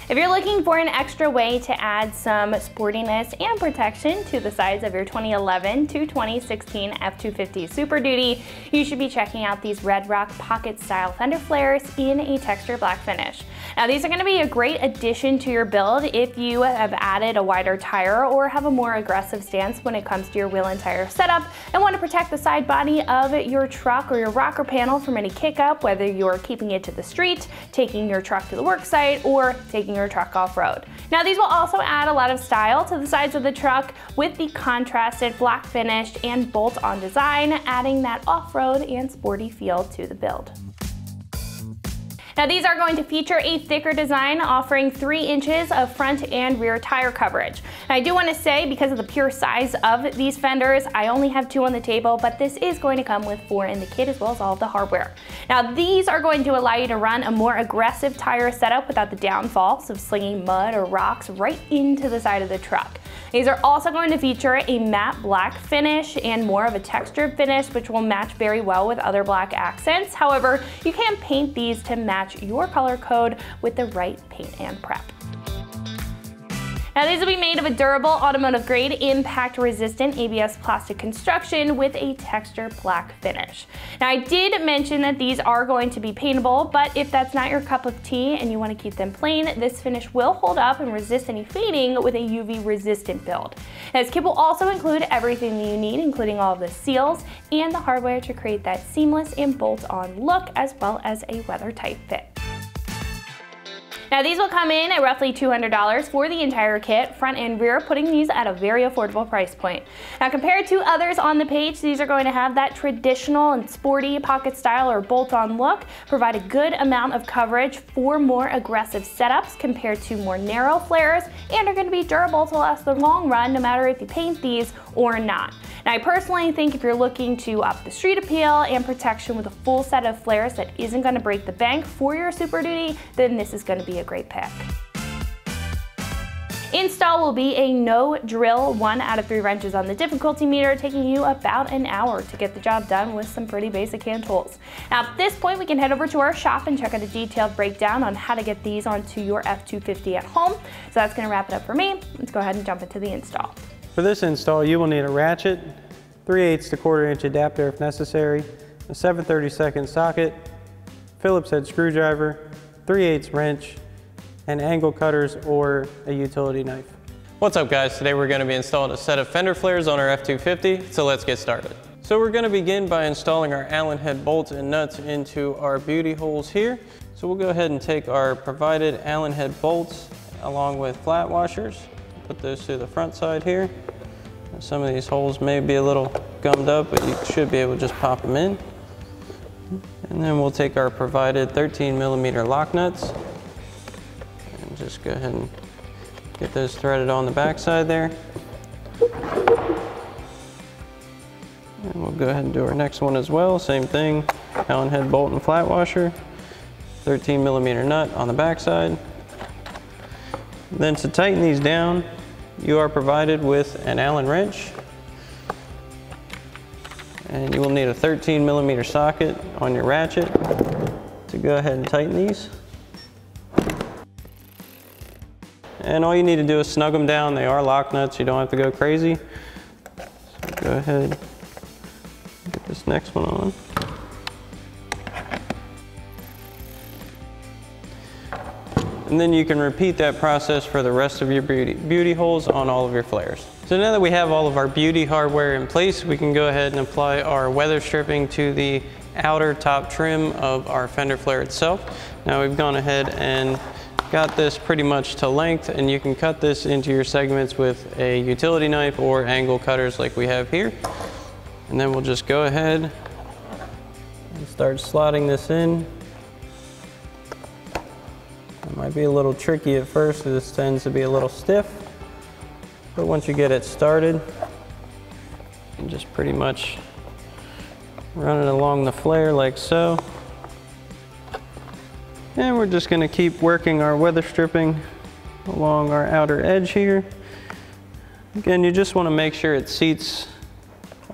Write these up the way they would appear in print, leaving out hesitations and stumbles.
If you're looking for an extra way to add some sportiness and protection to the sides of your 2011 to 2016 F-250 Super Duty, you should be checking out these Red Rock pocket style fender flares in a texture black finish. Now these are going to be a great addition to your build if you have added a wider tire or have a more aggressive stance when it comes to your wheel and tire setup and want to protect the side body of your truck or your rocker panel from any kick up, whether you're keeping it to the street, taking your truck to the work site, or taking your truck off-road. Now these will also add a lot of style to the sides of the truck with the contrasted black finish and bolt-on design, adding that off-road and sporty feel to the build. Now these are going to feature a thicker design offering 3 inches of front and rear tire coverage. And I do want to say, because of the pure size of these fenders, I only have 2 on the table, but this is going to come with 4 in the kit as well as all of the hardware. Now these are going to allow you to run a more aggressive tire setup without the downfalls of slinging mud or rocks right into the side of the truck. These are also going to feature a matte black finish and more of a textured finish, which will match very well with other black accents. However, you can paint these to match your color code with the right paint and prep. Now these will be made of a durable automotive grade impact resistant ABS plastic construction with a texture black finish. Now I did mention that these are going to be paintable, but if that's not your cup of tea and you want to keep them plain, this finish will hold up and resist any fading with a UV resistant build. Now, this kit will also include everything that you need, including all of the seals and the hardware to create that seamless and bolt-on look, as well as a weather tight fit. Now these will come in at roughly $200 for the entire kit, front and rear, putting these at a very affordable price point. Now compared to others on the page, these are going to have that traditional and sporty pocket style or bolt-on look, provide a good amount of coverage for more aggressive setups compared to more narrow flares, and are going to be durable to last the long run no matter if you paint these or not. Now I personally think if you're looking to up the street appeal and protection with a full set of flares that isn't going to break the bank for your Super Duty, then this is going to be a great pick. Install will be a no drill 1 out of 3 wrenches on the difficulty meter, taking you about an hour to get the job done with some pretty basic hand tools. Now at this point we can head over to our shop and check out a detailed breakdown on how to get these onto your F-250 at home. So that's going to wrap it up for me. Let's go ahead and jump into the install. For this install you will need a ratchet, 3/8 to 1/4 inch adapter if necessary, a 7/32 socket, Phillips head screwdriver, 3/8 wrench, and angle cutters or a utility knife. What's up guys, today we're going to be installing a set of fender flares on our F-250, so let's get started. So we're going to begin by installing our Allen head bolts and nuts into our beauty holes here. So we'll go ahead and take our provided Allen head bolts along with flat washers, put those to the front side here. Some of these holes may be a little gummed up, but you should be able to just pop them in. And then we'll take our provided 13mm lock nuts and just go ahead and get those threaded on the back side there. And we'll go ahead and do our next one as well. Same thing, Allen head bolt and flat washer, 13mm nut on the back side. Then to tighten these down, you are provided with an Allen wrench, and you will need a 13mm socket on your ratchet to go ahead and tighten these. And all you need to do is snug them down. They are lock nuts, you don't have to go crazy. So go ahead, get this next one on. And then you can repeat that process for the rest of your beauty holes on all of your flares. So now that we have all of our beauty hardware in place, we can go ahead and apply our weather stripping to the outer top trim of our fender flare itself. Now we've gone ahead and got this pretty much to length, and you can cut this into your segments with a utility knife or angle cutters like we have here. And then we'll just go ahead and start slotting this in. It might be a little tricky at first, this tends to be a little stiff, but once you get it started, you can just pretty much run it along the flare like so. And we're just going to keep working our weather stripping along our outer edge here. Again, you just want to make sure it seats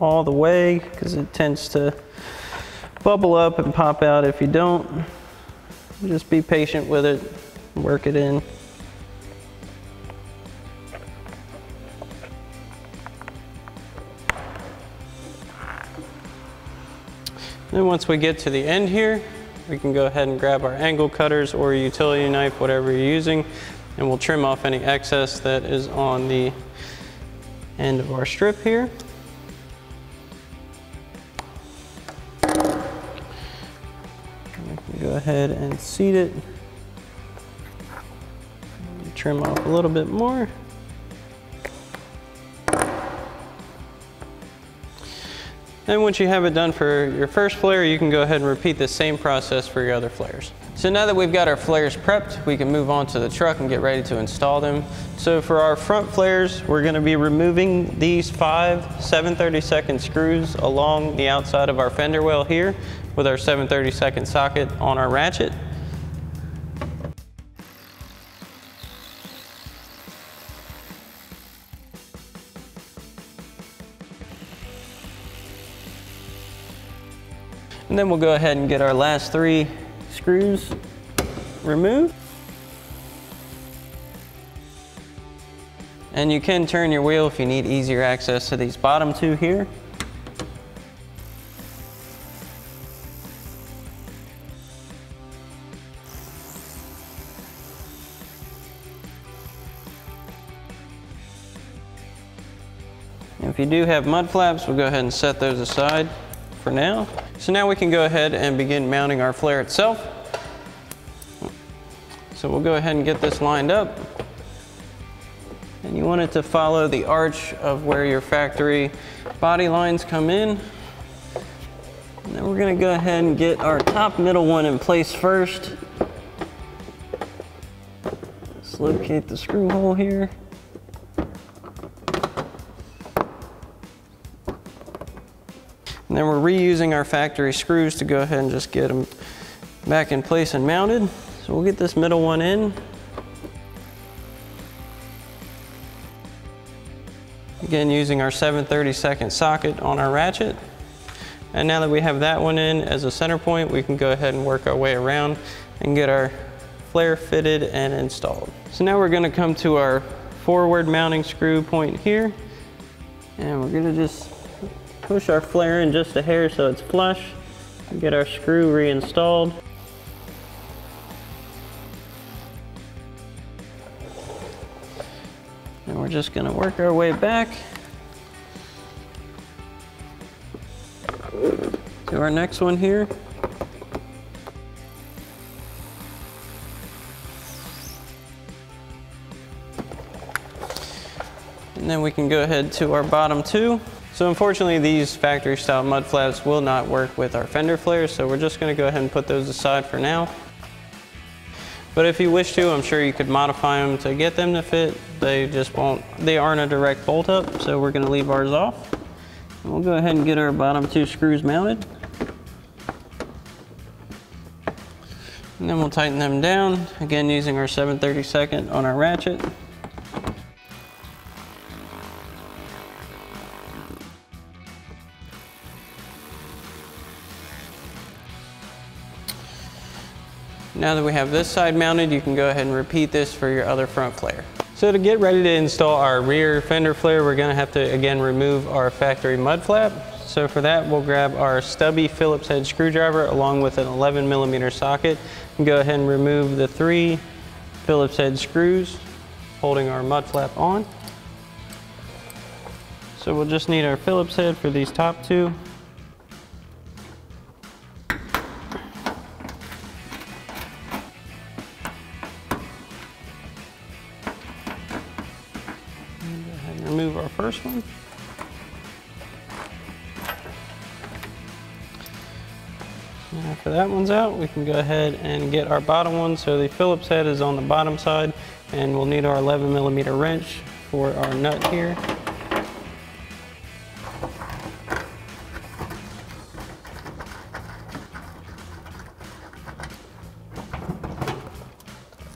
all the way, because it tends to bubble up and pop out if you don't. Just be patient with it, work it in. Then once we get to the end here, we can go ahead and grab our angle cutters or utility knife, whatever you're using, and we'll trim off any excess that is on the end of our strip here. We can go ahead and seat it. Trim off a little bit more. Then once you have it done for your first flare, you can go ahead and repeat the same process for your other flares. So now that we've got our flares prepped, we can move on to the truck and get ready to install them. So for our front flares, we're going to be removing these 5 7/32 screws along the outside of our fender well here with our 7/32 socket on our ratchet. And then we'll go ahead and get our last 3 screws removed. And you can turn your wheel if you need easier access to these bottom 2 here. And if you do have mud flaps, we'll go ahead and set those aside for now. So now we can go ahead and begin mounting our flare itself. So we'll go ahead and get this lined up. And you want it to follow the arch of where your factory body lines come in. And then we're gonna go ahead and get our top middle one in place first. Let's locate the screw hole here. And then we're reusing our factory screws to go ahead and just get them back in place and mounted. So we'll get this middle one in. Again, using our 7/32 socket on our ratchet. And now that we have that one in as a center point, we can go ahead and work our way around and get our flare fitted and installed. So now we're gonna come to our forward mounting screw point here. And we're gonna just push our flare in just a hair so it's flush and get our screw reinstalled. And we're just going to work our way back to our next one here. And then we can go ahead to our bottom 2. So unfortunately, these factory style mud flaps will not work with our fender flares, so we're just going to go ahead and put those aside for now. But if you wish to, I'm sure you could modify them to get them to fit. They just won't, they aren't a direct bolt up, so we're going to leave ours off. And we'll go ahead and get our bottom 2 screws mounted. And then we'll tighten them down, again using our 7/32 on our ratchet. Now that we have this side mounted, you can go ahead and repeat this for your other front flare. So to get ready to install our rear fender flare, we're gonna have to again remove our factory mud flap. So for that, we'll grab our stubby Phillips head screwdriver along with an 11mm socket and go ahead and remove the 3 Phillips head screws holding our mud flap on. So we'll just need our Phillips head for these top 2. Remove our first one. And after that one's out, we can go ahead and get our bottom one. So the Phillips head is on the bottom side, and we'll need our 11mm wrench for our nut here.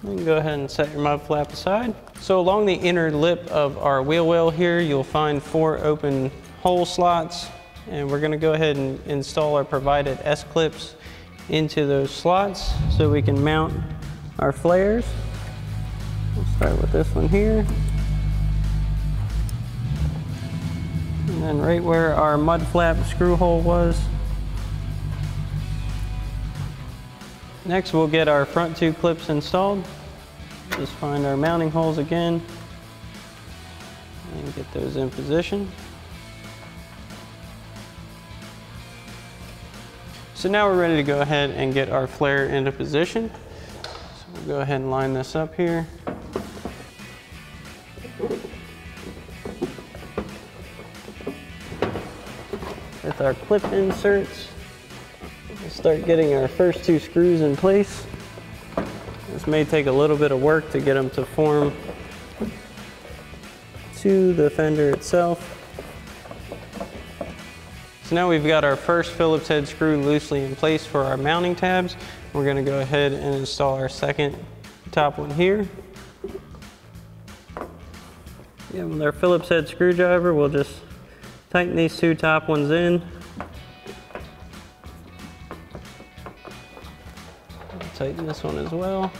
You can go ahead and set your mud flap aside. So along the inner lip of our wheel well here, you'll find 4 open hole slots, and we're gonna go ahead and install our provided S-clips into those slots so we can mount our flares. We'll start with this one here. And then right where our mud flap screw hole was, Next, we'll get our front two clips installed. Just find our mounting holes again and get those in position. So now we're ready to go ahead and get our flare into position. So we'll go ahead and line this up here. With our clip inserts, we'll start getting our first two screws in place. This may take a little bit of work to get them to form to the fender itself. So now we've got our first Phillips head screw loosely in place for our mounting tabs. We're going to go ahead and install our second top one here. And with our Phillips head screwdriver, we'll just tighten these two top ones in. Tighten this one as well.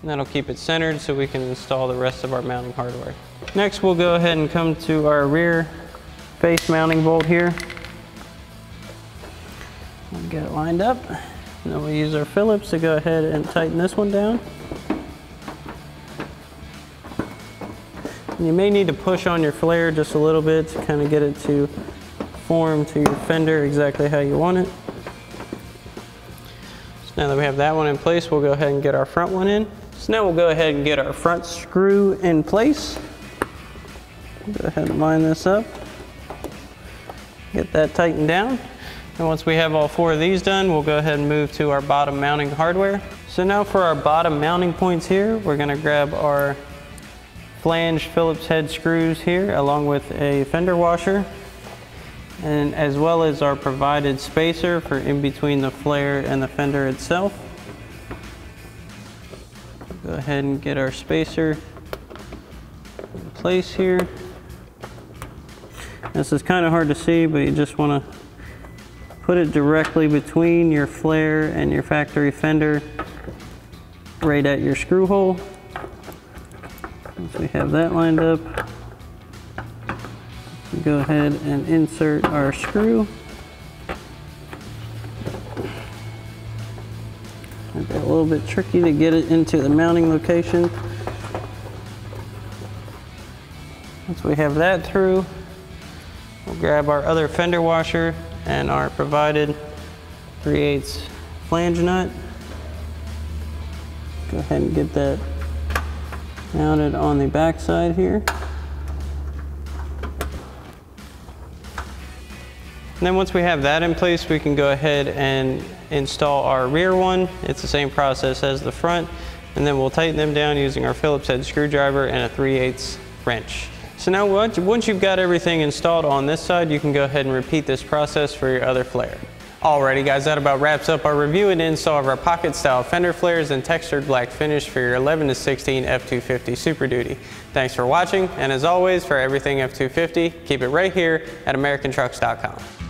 And that'll keep it centered so we can install the rest of our mounting hardware. Next, we'll go ahead and come to our rear face mounting bolt here. We'll get it lined up. And then we'll use our Phillips to go ahead and tighten this one down. And you may need to push on your flare just a little bit to kind of get it to form to your fender exactly how you want it. So now that we have that one in place, we'll go ahead and get our front one in. So now we'll go ahead and get our front screw in place. Go ahead and line this up. Get that tightened down. And once we have all four of these done, we'll go ahead and move to our bottom mounting hardware. So now for our bottom mounting points here, we're going to grab our flange Phillips head screws here along with a fender washer, and as well as our provided spacer for in between the flare and the fender itself. Go ahead and get our spacer in place here. This is kind of hard to see, but you just want to put it directly between your flare and your factory fender, right at your screw hole. Once we have that lined up, we go ahead and insert our screw. Might be a little bit tricky to get it into the mounting location. Once we have that through, we'll grab our other fender washer and our provided 3/8 flange nut. Go ahead and get that mounted on the back side here. And then once we have that in place, we can go ahead and install our rear one. It's the same process as the front. And then we'll tighten them down using our Phillips head screwdriver and a 3/8 wrench. So now once you've got everything installed on this side, you can go ahead and repeat this process for your other flare. Alrighty guys, that about wraps up our review and install of our pocket style fender flares and textured black finish for your 11 to 16 F250 Super Duty. Thanks for watching, and as always, for everything F250, keep it right here at AmericanTrucks.com.